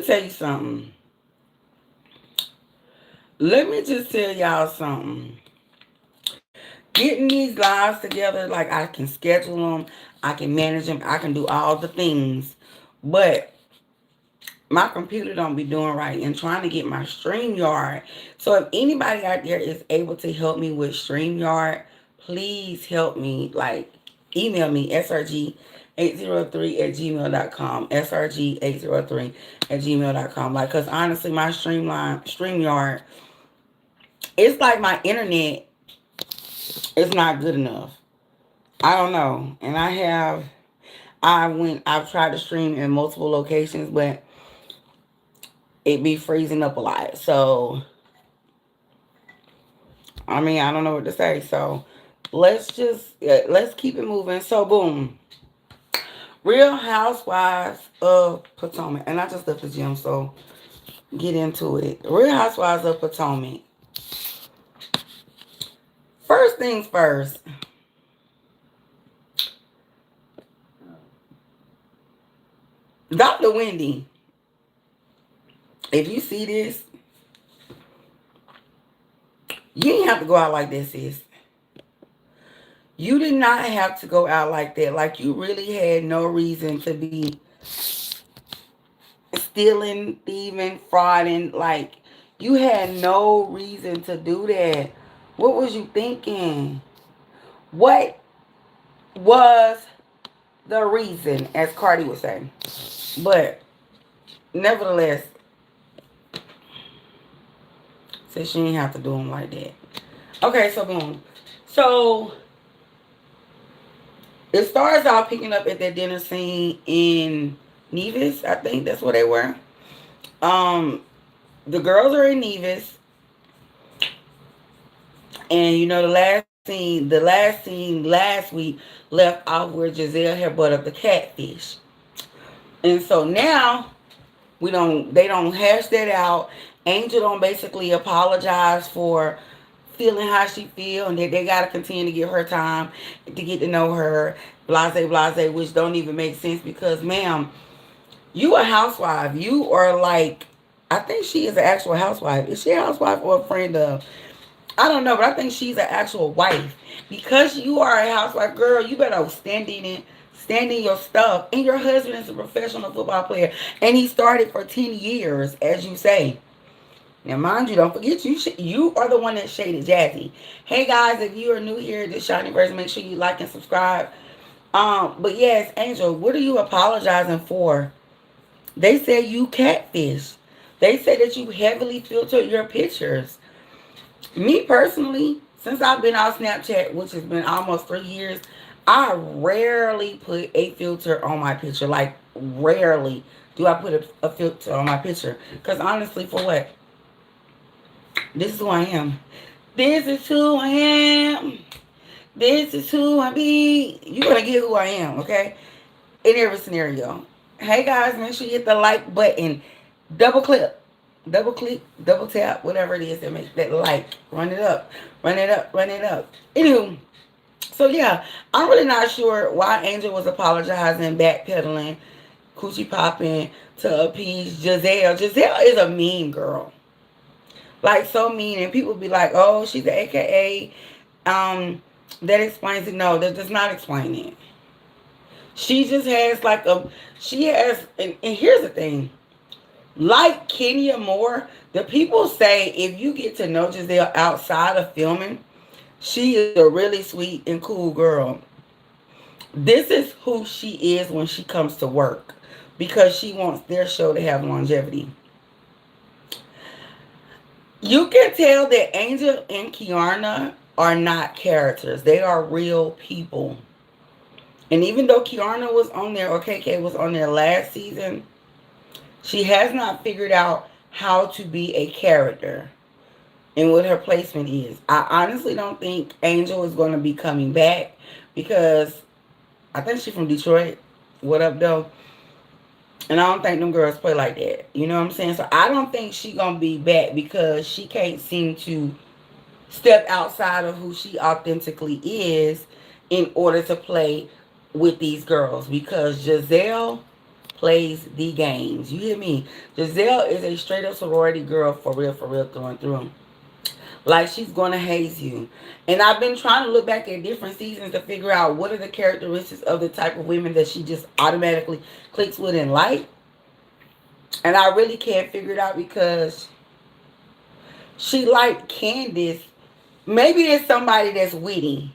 tell you something. Let me just tell y'all something. Getting these lives together, like I can schedule them, I can manage them, I can do all the things. But my computer don't be doing right and trying to get my StreamYard. So if anybody out there is able to help me with StreamYard, please help me. Like, email me, srg803 at gmail.com. srg803 at gmail.com. Like, because honestly, my StreamYard, it's like my internet is not good enough. I don't know. And I've tried to stream in multiple locations, but it be freezing up a lot. So, I mean, I don't know what to say. So, let's keep it moving. So, boom. Real Housewives of Potomac. And I just left the gym, so get into it. Real Housewives of Potomac. First things first. Dr. Wendy, if you see this, you didn't have to go out like this, sis. You did not have to go out like that. Like, you really had no reason to be stealing, thieving, frauding. Like, you had no reason to do that. What was you thinking? What was the reason, as Cardi would say? But, nevertheless, since she didn't have to do them like that. Okay, so boom. So, it starts off picking up at that dinner scene in Nevis. I think that's where they were. Um, the girls are in Nevis, and you know the last scene last week left off where Giselle had brought up the catfish, and so now they don't hash that out. Angel don't basically apologize for feeling how she feel, and that they gotta continue to give her time to get to know her. Blase, blase, which don't even make sense because, ma'am, you a housewife. You are like, I think she is an actual housewife. Is she a housewife or a friend of? I don't know, but I think she's an actual wife. Because you are a housewife, girl, you better stand in your stuff. And your husband is a professional football player, and he started for 10 years, as you say. Now, mind you, don't forget, you are the one that shaded Jazzy. Hey, guys, if you are new here to Shiny Verse, make sure you like and subscribe. But yes, Angel, what are you apologizing for? They say you catfish. They say that you heavily filter your pictures. Me personally, since I've been on Snapchat, which has been almost 3 years, I rarely put a filter on my picture. Like, rarely do I put a filter on my picture. Because honestly, for what? This is who I am. This is who I am. This is who I be. You're going to get who I am, okay? In every scenario. Hey, guys, make sure you hit the like button. Double click, double tap, whatever it is that makes that like. Run it up, run it up, run it up. Anywho, so yeah, I'm really not sure why Angel was apologizing, backpedaling, coochie popping to appease Giselle. Giselle is a mean girl. Like, so mean. And people be like, oh, she's an AKA. That explains it. No, that does not explain it. She just has and here's the thing. Like Kenya Moore, the people say if you get to know Giselle outside of filming, she is a really sweet and cool girl. This is who she is when she comes to work because she wants their show to have longevity. You can tell that Angel and Kiana are not characters. They are real people. And even though Kiana was on there, or KK was on there last season, she has not figured out how to be a character and what her placement is. I honestly don't think Angel is going to be coming back because I think she's from Detroit. What up, though? And I don't think them girls play like that. You know what I'm saying? So I don't think she's going to be back because she can't seem to step outside of who she authentically is in order to play with these girls. Because Giselle, plays the games. You hear me? Giselle is a straight up sorority girl for real, through and through. Like she's gonna haze you. And I've been trying to look back at different seasons to figure out what are the characteristics of the type of women that she just automatically clicks with and like. And I really can't figure it out because she like Candace. Maybe it's somebody that's witty.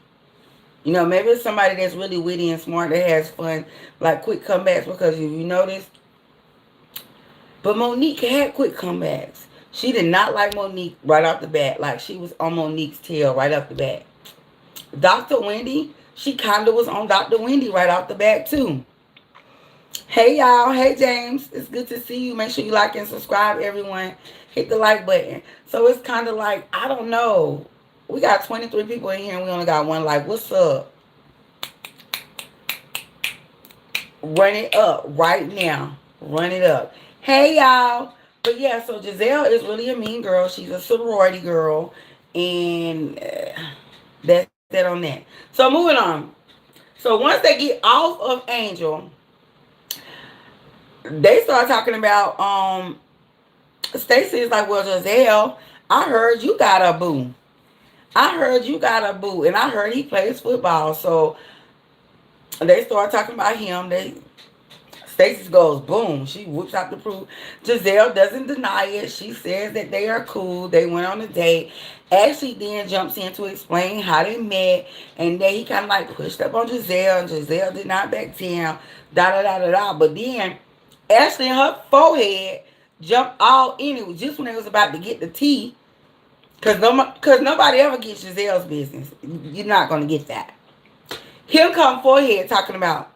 You know, maybe it's somebody that's really witty and smart that has fun, like quick comebacks. Because if you notice, but Monique had quick comebacks. She did not like Monique right off the bat. Like she was on Monique's tail right off the bat. Dr. Wendy, she kind of was on Dr. Wendy right off the bat too. Hey y'all, hey James, it's good to see you. Make sure you like and subscribe, everyone. Hit the like button. So it's kind of like, I don't know. We got 23 people in here and we only got one like. What's up? Run it up right now. Run it up. Hey y'all. But yeah, so Giselle is really a mean girl. She's a sorority girl. And that's that on that. So moving on. So once they get off of Angel, they start talking about Stacey is like, well, Giselle, I heard you got a boo. I heard you got a boo. And I heard he plays football. So they start talking about him. Stacey goes, boom. She whoops out the proof. Giselle doesn't deny it. She says that they are cool. They went on a date. Ashley then jumps in to explain how they met. And then he kind of like pushed up on Giselle. And Giselle did not back down. Da-da-da-da-da. But then Ashley and her forehead jumped all in it just when they was about to get the tea. Because nobody ever gets Giselle's business. You're not going to get that. Here come forehead talking about,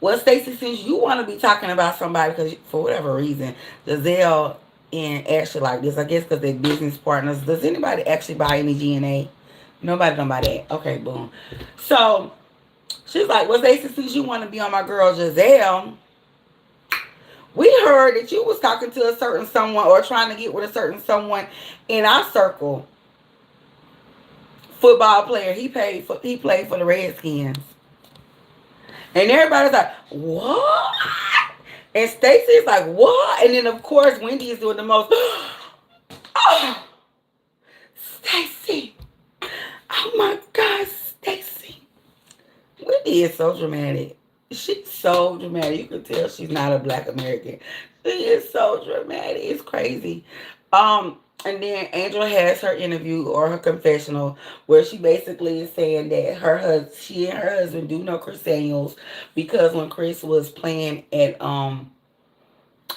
well, Stacey, since you want to be talking about somebody, because for whatever reason, Giselle and Ashley like this, I guess because they're business partners. Does anybody actually buy any GNA? Nobody don't buy that. Okay, boom. So she's like, well, Stacey, since you want to be on my girl Giselle, we heard that you was talking to a certain someone or trying to get with a certain someone in our circle. Football player. He played for the Redskins. And everybody's like, what? And Stacey's like, what? And then, of course, Wendy is doing the most, oh, Stacey. Oh, my God, Stacey. Wendy is so dramatic. She's so dramatic. You can tell she's not a Black American. She is so dramatic. It's crazy. And then Angel has her interview or her confessional where she basically is saying that she and her husband do know Chris Daniels because when Chris was playing at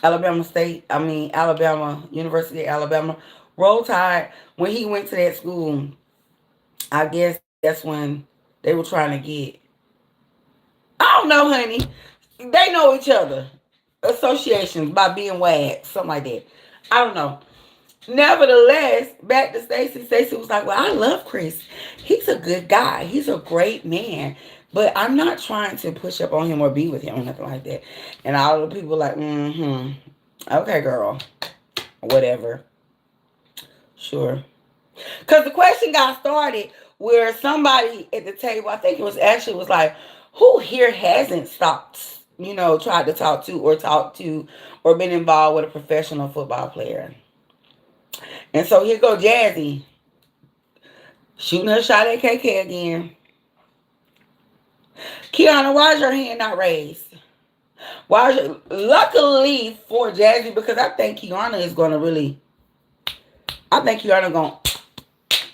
Alabama University of Alabama, Roll Tide, when he went to that school, I guess that's when they were trying to get, I don't know, honey. They know each other. Associations by being WAG, something like that. I don't know. Nevertheless, back to Stacey. Stacey was like, well, I love Chris. He's a good guy. He's a great man. But I'm not trying to push up on him or be with him or nothing like that. And all the people like, okay, girl. Whatever. Sure. Because the question got started where somebody at the table, I think it was actually was like, who here hasn't stopped, tried to talk to or been involved with a professional football player? And so here go Jazzy shooting her shot at KK again. Kiana, why is your hand not raised? Luckily for Jazzy, because I think Kiana is going to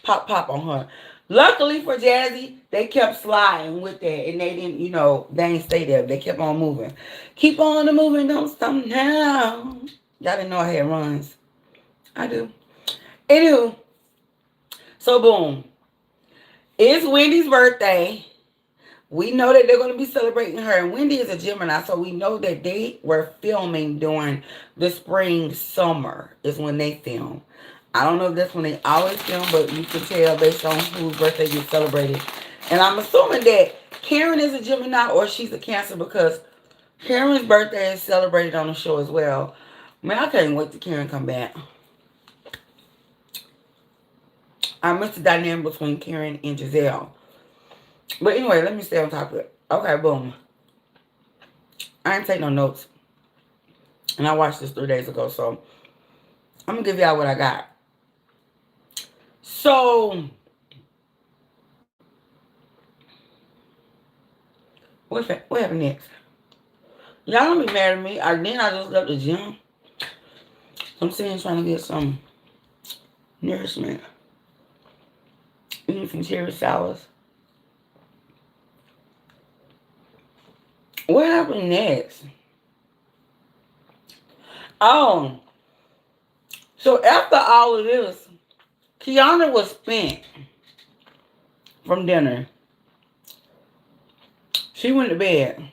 pop on her. Luckily for Jazzy, they kept sliding with that and they didn't, they ain't stay there. They kept on moving. Keep on the moving, don't stop now. Y'all didn't know I had runs. I do. Anywho, so boom. It's Wendy's birthday. We know that they're going to be celebrating her. And Wendy is a Gemini, so we know that they were filming during the spring, summer is when they film. I don't know if that's when they always film, but you can tell based on whose birthday gets celebrated. And I'm assuming that Karen is a Gemini or she's a Cancer because Karen's birthday is celebrated on the show as well. Man, I can't wait till Karen come back. I missed the dynamic between Karen and Giselle. But anyway, let me stay on top of it. Okay, boom. I ain't take no notes. And I watched this 3 days ago, so I'm gonna give y'all what I got. So what happened next? Y'all don't be mad at me. I just left the gym. I'm sitting trying to get some nourishment. Eating some cherry sours. What happened next? Oh, so after all of this, Kiana was spent from dinner. She went to bed.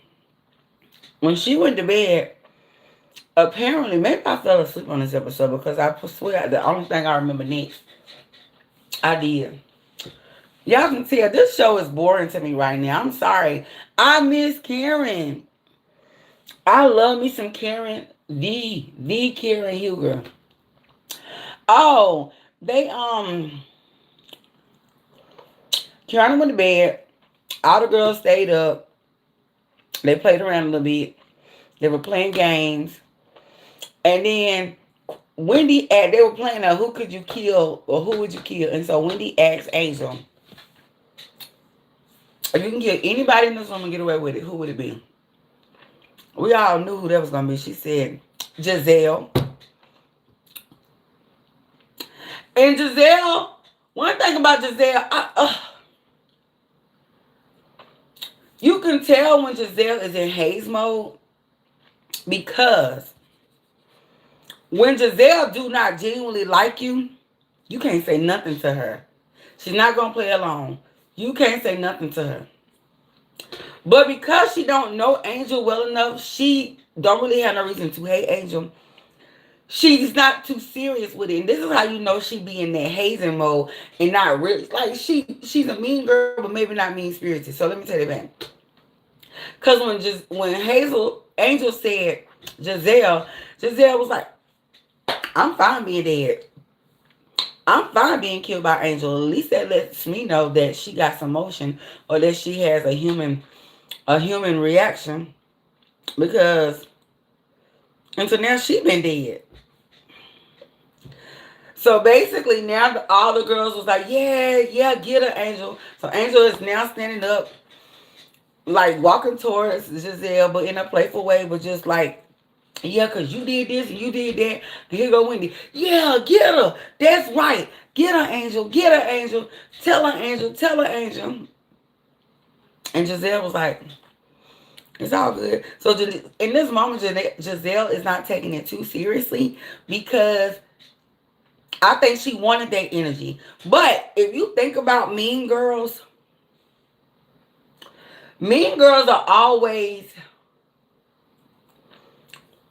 When she went to bed, apparently, maybe I fell asleep on this episode because I swear the only thing I remember next, I did. Y'all can tell this show is boring to me right now. I'm sorry. I miss Karen. I love me some Karen. The Karen Huger. Oh, Karen went to bed. All the girls stayed up. They played around a little bit. They were playing games. And then they were playing who could you kill or who would you kill? And so Wendy asked Angel, if you can kill anybody in this room and get away with it, who would it be? We all knew who that was going to be. She said, Giselle. And Giselle, one thing about Giselle, you can tell when Giselle is in haze mode because when Giselle do not genuinely like you, you can't say nothing to her. She's not going to play along. You can't say nothing to her. But because she don't know Angel well enough, she don't really have no reason to hate Angel. She's not too serious with it. And this is how you know she be in that hazing mode and not really. Like, she's a mean girl, but maybe not mean-spirited. So let me tell you that. Because when Angel said Giselle was like, I'm fine being dead. I'm fine being killed by Angel. At least that lets me know that she got some motion or that she has a human reaction. Because until now she been dead. So basically now all the girls was like, yeah, get her, Angel. So Angel is now standing up, like walking towards Giselle, but in a playful way, but just like, yeah, because you did this and you did that. Here go Wendy. Yeah, get her. That's right. Get her, Angel. Get her, Angel. Tell her, Angel. Tell her, Angel. And Giselle was like, it's all good. So in this moment, Giselle is not taking it too seriously because I think she wanted that energy. But if you think about mean girls are always,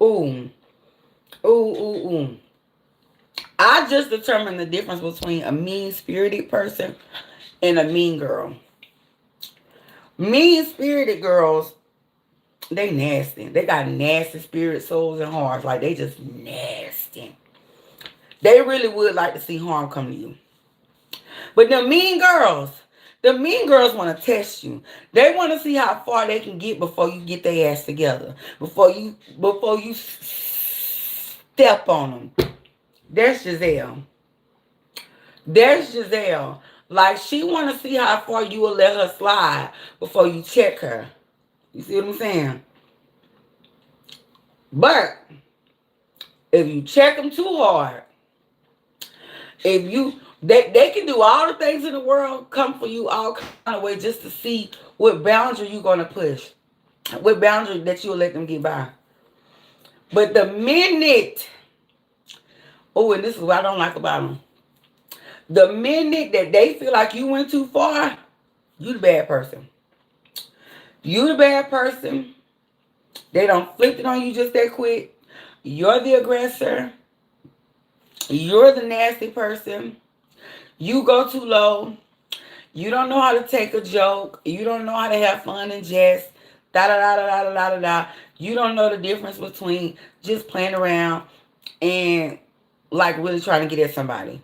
ooh. I just determined the difference between a mean-spirited person and a mean girl. Mean-spirited girls, they nasty. They got nasty spirit, souls, and hearts. Like, they just nasty. They really would like to see harm come to you. But the mean girls want to test you. They want to see how far they can get before you get their ass together. Before you step on them. That's Giselle. Like, she want to see how far you will let her slide before you check her. You see what I'm saying? But if you check them too hard, they can do all the things in the world, come for you all kind of way just to see what boundary you're going to push. What boundary that you'll let them get by. But the minute, and this is what I don't like about them. The minute that they feel like you went too far, you the bad person. You the bad person. They don't flip it on you just that quick. You're the aggressor. You're the nasty person. You go too low. You don't know how to take a joke. You don't know how to have fun and jest. Da-da-da-da-da-da-da-da. You don't know the difference between just playing around and like really trying to get at somebody.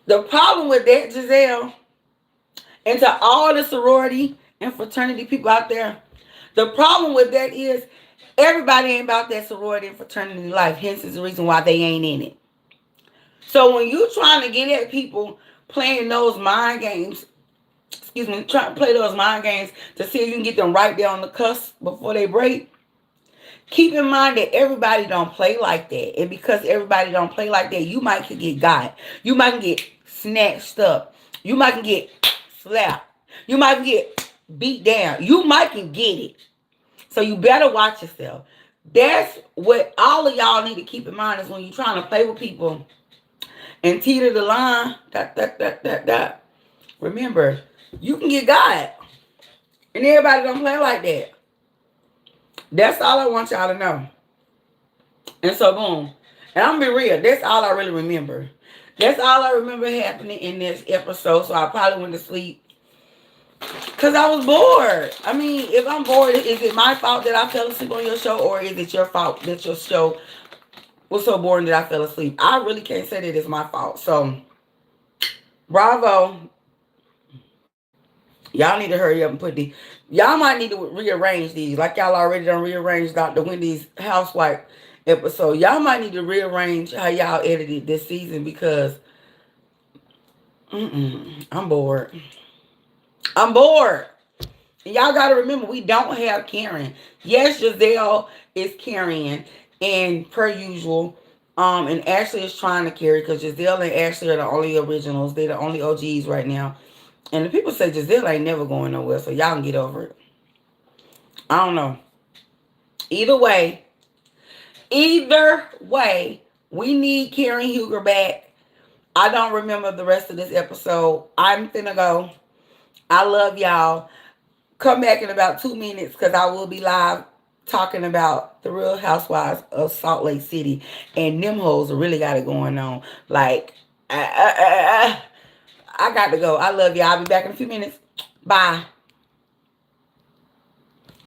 The problem with that, Giselle, and to all the sorority and fraternity people out there, the problem with that is Everybody ain't about that sorority and fraternity life. Hence is the reason why they ain't in it. So when you trying to get at people playing those mind games, excuse me, trying to play those mind games to see if you can get them right there on the cusp before they break, keep in mind that everybody don't play like that. And because everybody don't play like that, you might can get got. You might can get snatched up. You might can get slapped. You might can get beat down. You might can get it. So you better watch yourself. That's what all of y'all need to keep in mind is when you're trying to play with people and teeter the line, that. Remember, you can get got. And everybody don't play like that. That's all I want y'all to know. And so, boom. And I'm going to be real. That's all I really remember. That's all I remember happening in this episode. So I probably went to sleep. Because I was bored. I mean, if I'm bored, is it my fault that I fell asleep on your show? Or is it your fault that your show was so boring that I fell asleep? I really can't say that it's my fault. So, bravo. Y'all need to hurry up and put these. Y'all might need to rearrange these. Like y'all already done rearranged Dr. Wendy's housewife episode. Y'all might need to rearrange how y'all edited this season because I'm bored. I'm bored. And y'all got to remember, we don't have Karen. Yes, Giselle is carrying, and per usual, and Ashley is trying to carry because Giselle and Ashley are the only originals. They're the only OGs right now. And the people say Giselle ain't never going nowhere, so y'all can get over it. I don't know. Either way, we need Karen Huger back. I don't remember the rest of this episode. I'm finna go. I love y'all. Come back in about 2 minutes because I will be live talking about the Real Housewives of Salt Lake City. And them hoes really got it going on. Like, I got to go. I love y'all. I'll be back in a few minutes. Bye.